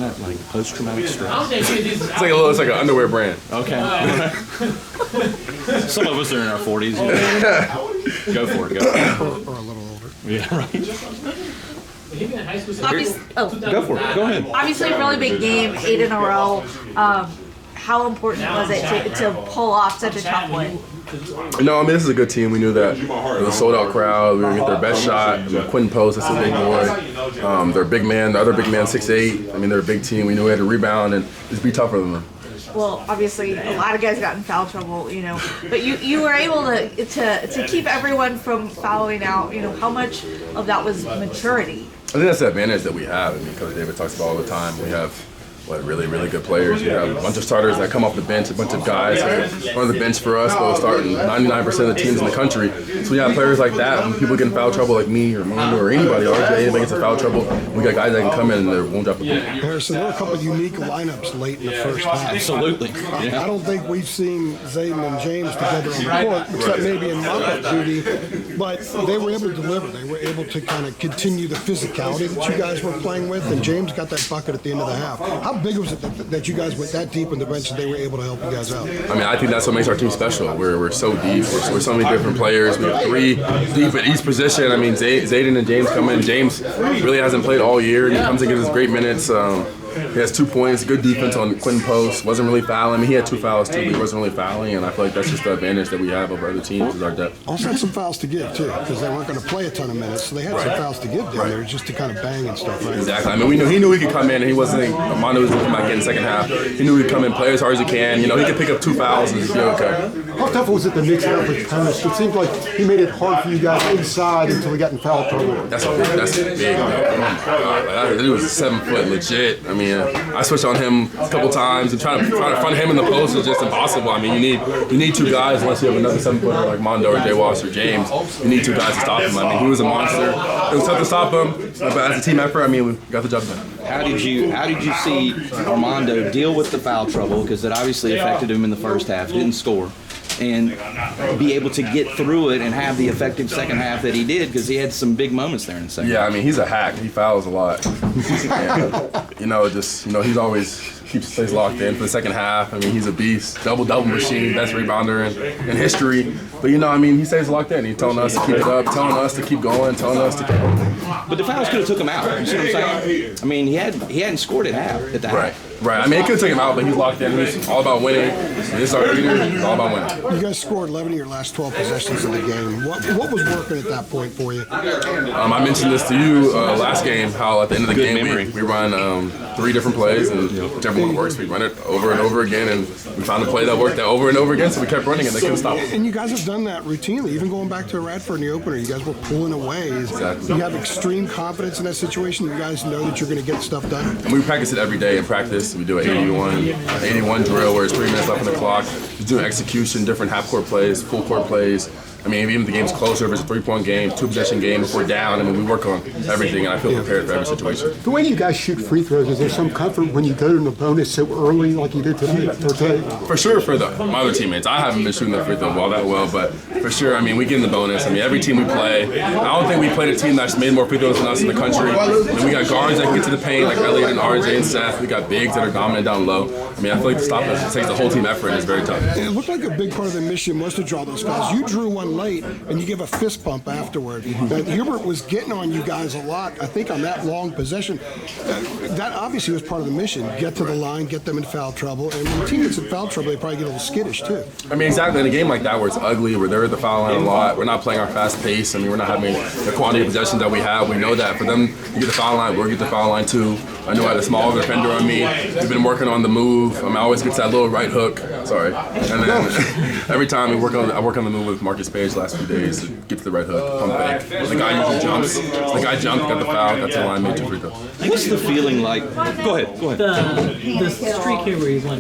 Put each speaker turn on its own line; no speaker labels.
that? Like post-traumatic stress?
It's like an underwear brand.
Okay. Some of us are in our 40s. You know. Go for it. Go.
Or a little older.
Yeah, right.
Go
for it. Go ahead.
Obviously, a really big game, 8 in a row. How important was it to pull off such a tough win?
No, I mean, this is a good team. We knew that it was a sold-out crowd. We were going to get their best shot. Quentin Post, that's a big boy. Their big man, the other big man, 6'8". I mean, they're a big team. We knew we had to rebound and just be tougher than them.
Well, obviously, a lot of guys got in foul trouble, you know, but you were able to keep everyone from fouling out. You know, how much of that was maturity?
I think that's the advantage that we have. I mean, Coach David talks about all the time. We have really, really good players. We have a bunch of starters that come off the bench, a bunch of guys who are on the bench for us, but starting 99% of the teams in the country. So we have players like that. When people get in foul trouble, like me or Mondo or anybody, RJ, anybody gets in foul trouble, we got guys that can come in and they won't drop a ball.
Harrison, there were a couple of unique lineups late in the first half.
Absolutely. Yeah.
I don't think we've seen Zayden and James together on the court, except maybe in mop-up duty, but they were able to deliver. They were able to kind of continue the physicality that you guys were playing with, and James got that bucket at the end of the half. How big was it that you guys went that deep in the bench and they were able to help you guys out?
I mean, I think that's what makes our team special. We're so deep. We're so many different players. We have 3 deep at each position. I mean, Zayden and James come in. James really hasn't played all year, and he comes and gives us great minutes. He has 2 points, good defense on Quentin Post, wasn't really fouling. I mean, he had 2 fouls too, but he wasn't really fouling, and I feel like that's just the advantage that we have over other teams is our depth.
Also had some fouls to give too, because they weren't going to play a ton of minutes, so they had some fouls to give down there just to kind of bang and stuff, right?
Exactly. I mean, he knew he could come in, and he wasn't, Mondo was looking back in the second half. He knew he could come in, play as hard as he can. You know, he could pick up 2 fouls and just be okay.
How tough was it to mix it up with Post? It seemed like he made it hard for you guys inside until he got in foul trouble.
That's big. Oh my God. Like, he was 7 foot legit. I mean, I switched on him a couple times, and trying to front him in the post is just impossible. I mean, you need 2 guys unless you have another 7-footer like Mondo or Jay Wash or James. You need 2 guys to stop him. I mean, he was a monster. It was tough to stop him, but as a team effort, I mean, we got the job done.
How did you see Armando deal with the foul trouble? Because it obviously affected him in the first half. Didn't score. And be able to get through it and have the effective second half that he did, because he had some big moments there in the second.
Yeah, I mean, he's a hack. He fouls a lot. And, he's always stays locked in for the second half. I mean, he's a beast. Double machine, best rebounder in history. But he stays locked in. He's telling us to keep it up, telling us to keep going, telling us to keep going.
But the fouls could have took him out. You see what I'm saying? I mean, he hadn't scored at half at that.
Right. I mean, it could take him out, but he's locked in. He's all about winning. This is our leader. He's all about winning.
You guys scored 11 of your last 12 possessions in the game. What was working at that point for you?
I mentioned this to you last game, how at the end of the game we run 3 different plays, and whichever one works, we run it over and over again, and we found a play that worked over and over again, so we kept running and they couldn't stop us.
And you guys have done that routinely, even going back to Radford in the opener. You guys were pulling away.
Exactly.
You have extreme confidence in that situation. You guys know that you're going to get stuff done.
And we practice it every day in practice. We do an 81 drill where it's 3 minutes left on the clock. Just doing execution, different half-court plays, full-court plays. I mean, even if the game's closer, if it's a 3-point game, 2-possession game, if we're down, I mean, we work on everything, and I feel prepared for every situation.
The way you guys shoot free throws, is there some comfort when you go to the bonus so early like you did today?
For sure for my other teammates. I haven't been shooting the free throw ball that well, but for sure, I mean, we get in the bonus. I mean, every team we play, I don't think we played a team that's made more free throws than us in the country. And we got guards that can get to the paint, like Elliott and RJ and Seth. We got bigs that are dominant down low. I mean, I feel like to stop us, it takes the whole team effort, and it's very tough.
It looked like a big part of the mission was to draw those fouls. You drew one late, and you give a fist bump afterward. Hubert was getting on you guys a lot, I think, on that long possession. That obviously was part of the mission. Get to the line, get them in foul trouble, and when the team gets in foul trouble, they probably get a little skittish, too.
I mean, exactly. In a game like that where it's ugly, where they're at the foul line a lot, we're not playing our fast pace. I mean, we're not having the quantity of possessions that we have. We know that. For them to get the foul line, we'll get the foul line, too. I know I had a small defender on me. We've been working on the move. I always get to that little right hook. Sorry. And then every time I work on the move with Marcus Page the last few days to get to the right hook, pump fake. The guy usually jumps. The guy jumped, got the foul, got to the line, made 2 free throws.
What's the feeling like? Go ahead.
The streak here where you won